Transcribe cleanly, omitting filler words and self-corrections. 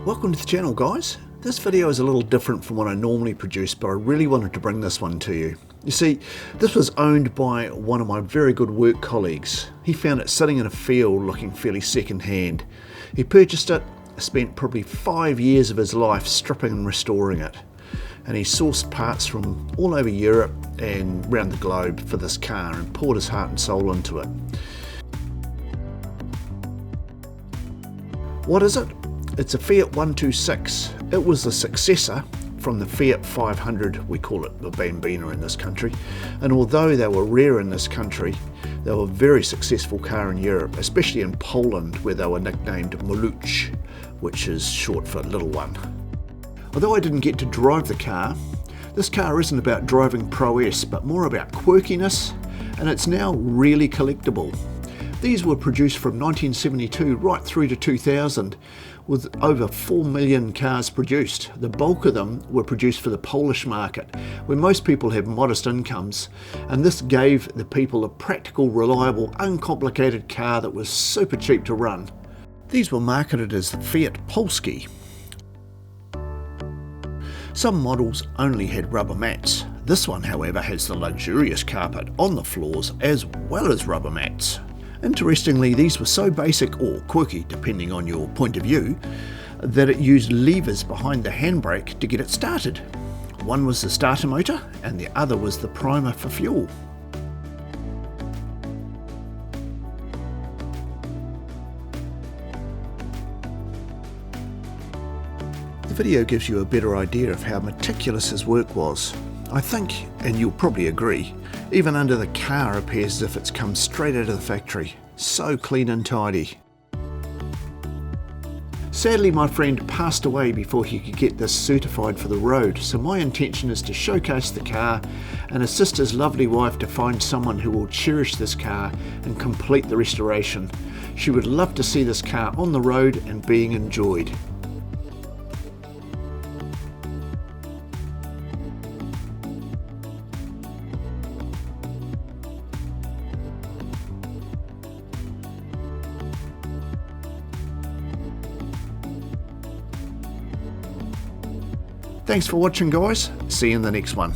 Welcome to the channel, guys. This video is a little different from what I normally produce, but I really wanted to bring this one to you. You see, this was owned by one of my very good work colleagues. He found it sitting in a field looking fairly second-hand. He purchased it, spent probably 5 years of his life stripping and restoring it. And he sourced parts from all over Europe and around the globe for this car and poured his heart and soul into it. What is it? It's a Fiat 126. It was the successor from the Fiat 500, we call it the Bambina in this country, and although they were rare in this country, they were a very successful car in Europe, especially in Poland, where they were nicknamed Maluch, which is short for little one. Although I didn't get to drive the car, this car isn't about driving prowess, but more about quirkiness, and it's now really collectible. These were produced from 1972 right through to 2000, with over 4 million cars produced. The bulk of them were produced for the Polish market, where most people have modest incomes, and this gave the people a practical, reliable, uncomplicated car that was super cheap to run. These were marketed as Fiat Polski. Some models only had rubber mats. This one, however, has the luxurious carpet on the floors as well as rubber mats. Interestingly, these were so basic or quirky, depending on your point of view, that it used levers behind the handbrake to get it started. One was the starter motor and the other was the primer for fuel. The video gives you a better idea of how meticulous his work was. I think, and you'll probably agree, even under the car appears as if it's come straight out of the factory. So clean and tidy. Sadly, my friend passed away before he could get this certified for the road, so my intention is to showcase the car and assist his lovely wife to find someone who will cherish this car and complete the restoration. She would love to see this car on the road and being enjoyed. Thanks for watching, guys. See you in the next one.